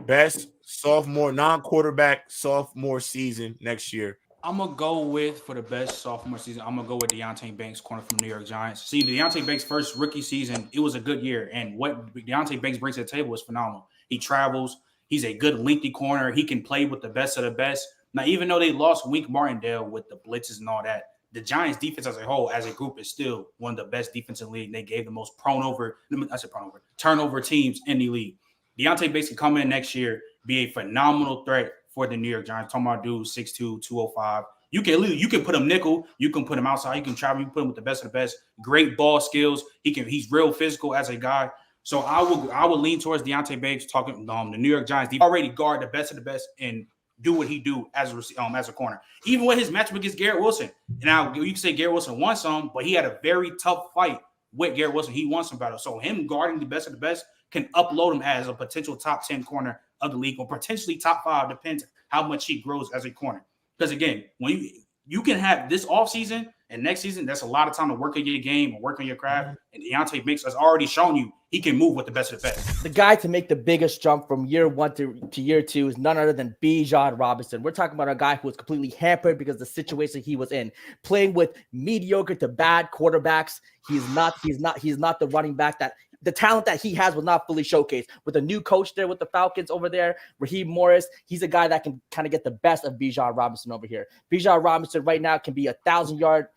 best sophomore, non-quarterback sophomore season next year. I'm gonna go with for the best sophomore season. I'm gonna go with Deontay Banks, corner from the New York Giants. See, Deontay Banks' first rookie season, it was a good year, and what Deontay Banks brings to the table is phenomenal. He travels. He's a good lengthy corner. He can play with the best of the best. Now, even though they lost Wink Martindale with the blitzes and all that, the Giants' defense as a whole, as a group, is still one of the best defensive league. They gave the most turnover teams in the league. Deontay Banks can come in next year, be a phenomenal threat for the New York Giants. Talking about dude 6'2", 205. You can put him nickel, you can put him outside, you can travel, you can put him with the best of the best. Great ball skills. He's real physical as a guy. So I would lean towards Deontay Banks. Talking the New York Giants, they already guard the best of the best and do what he do as a corner. Even with his matchup against Garrett Wilson. Now you can say Garrett Wilson won some, but he had a very tough fight with Garrett Wilson. He won some battles. So him guarding the best of the best can upload him as a potential top 10 corner of the league, or potentially top 5, depends how much he grows as a corner. Because again, when you can have this offseason and next season, that's a lot of time to work on your game and work on your craft. And Deontay Banks has already shown you he can move with the best of the best. The guy to make the biggest jump from year 1 to year 2 is none other than Bijan Robinson. We're talking about a guy who was completely hampered because of the situation he was in, playing with mediocre to bad quarterbacks. He's not the running back that the talent that he has was not fully showcased. With a new coach there with the Falcons over there, Raheem Morris, he's a guy that can kind of get the best of Bijan Robinson over here. Bijan Robinson right now can be a 1,000-yard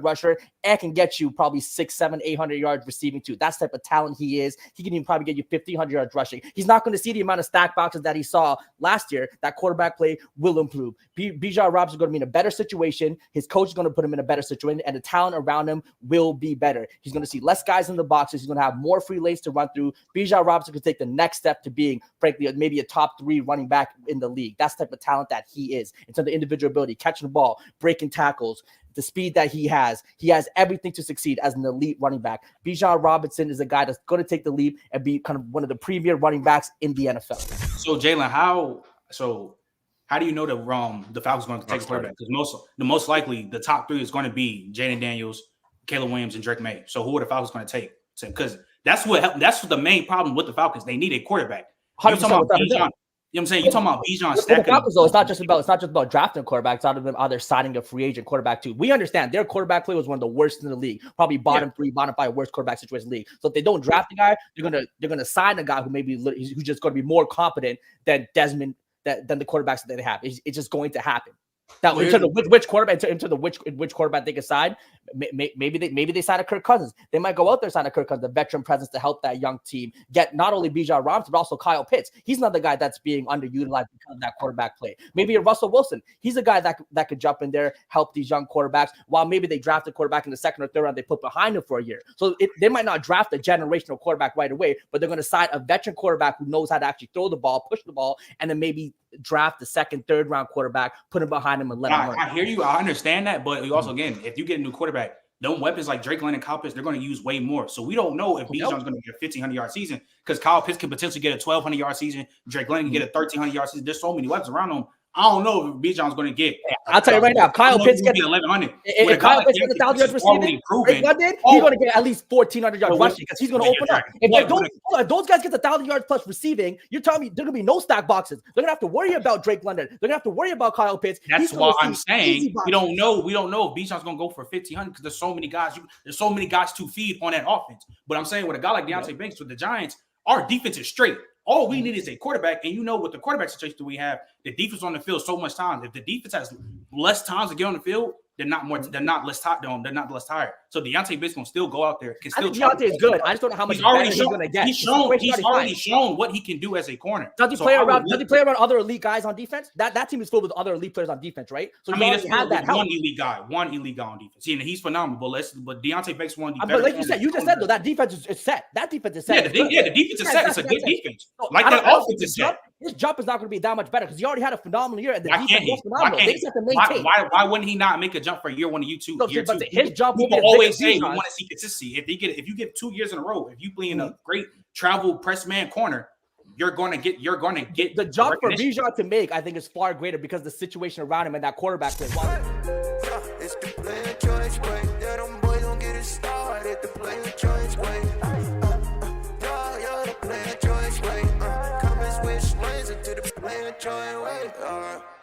rusher and can get you probably 600, 700, 800 yards receiving too. That's the type of talent he is. He can even probably get you 1,500 yards rushing. He's not going to see the amount of stack boxes that he saw last year. That quarterback play will improve. Bijan Robinson is going to be in a better situation. His coach is going to put him in a better situation, and the talent around him will be better. He's going to see less guys in the boxes. He's going to have more free lanes to run through. Bijan Robinson can take the next step to being, frankly, maybe a top 3 running back in the league. That's the type of talent that he is in terms of individual ability, catching the ball, breaking tackles, the speed that he has everything to succeed as an elite running back. Bijan Robinson is a guy that's going to take the leap and be kind of one of the premier running backs in the NFL. So Jalen, how do you know that the Falcons are going to take a quarterback? Because the most likely the top 3 is going to be Jaden Daniels, Caleb Williams, and Drake May. So who are the Falcons going to take? Because that's what the main problem with the Falcons. They need a quarterback. You know what I'm saying? You're talking about Bijan stacking. The Falcons, though, it's not just about drafting quarterbacks. Out of them, they're signing a free agent quarterback too. We understand their quarterback play was one of the worst in the league, probably bottom 5 worst quarterback situation in the league. So if they don't draft a guy, they're gonna sign a guy who's just going to be more competent than Desmond, than the quarterbacks that they have. It's just going to happen. Now, in terms of which quarterback they can sign, maybe they sign a Kirk Cousins. They might go out there and sign a Kirk Cousins, the veteran presence to help that young team get not only Bijan Robinson but also Kyle Pitts. He's another guy that's being underutilized because of that quarterback play. Maybe a Russell Wilson. He's a guy that could jump in there, help these young quarterbacks. While maybe they draft a quarterback in the 2nd or 3rd round, they put behind him for a year. So they might not draft a generational quarterback right away, but they're going to sign a veteran quarterback who knows how to actually throw the ball, push the ball, and then maybe draft the 2nd, 3rd round quarterback, put him behind him and let him run. I hear you. I understand that. But you also, again, if you get a new quarterback, them weapons like Drake London and Kyle Pitts, they're going to use way more. So we don't know if Bijan's going to get a 1,500-yard season, because Kyle Pitts could potentially get a 1,200-yard season. Drake London can get a 1,300-yard season. There's so many weapons around them. I don't know if Bijan's going to get. I'll tell you right now, Kyle Pitts gets 1,100. If Kyle Pitts gets 1,000 yards receiving, Drake London, he's going to get at least 1,400 yards rushing because he's going to open up. If those guys get 1,000 yards plus receiving, you're telling me there's going to be no stack boxes. They're going to have to worry about Drake London. They're going to have to worry about Kyle Pitts. That's why I'm saying we don't know. We don't know if Bijan's going to go for 1,500 because there's so many guys. There's so many guys to feed on that offense. But I'm saying with a guy like Deontay Banks with the Giants, our defense is straight. All we need is a quarterback, and with the quarterback situation that we have, the defense on the field so much time. If the defense has less times to get on the field, they're not less tired. So Deontay Banks gonna still go out there. Deontay is good. I just don't know how much he's going to get. He's already shown what he can do as a corner. Does he play around other elite guys on defense? That team is filled with other elite players on defense, right? So he had that one elite guy on defense. See, and he's phenomenal. But Deontay Banks one. But like you just said though, that defense is set. That defense is set. Yeah, the defense is set. It's a good defense. Like that offense is set. His jump is not going to be that much better because he already had a phenomenal year and the defense was phenomenal. They just have to maintain. Why wouldn't he not make a jump for year 1 and year 2? But his jump will always say we want to see consistency. If you get 2 years in a row, if you play in a great travel press man corner, you're going to get the jump for Bijan to make. I think is far greater because the situation around him and that quarterback play. It's the player choice way. Yeah, them boys don't get it started. The player choice way. The player choice way. Come and switch. listen to the play and try and wait.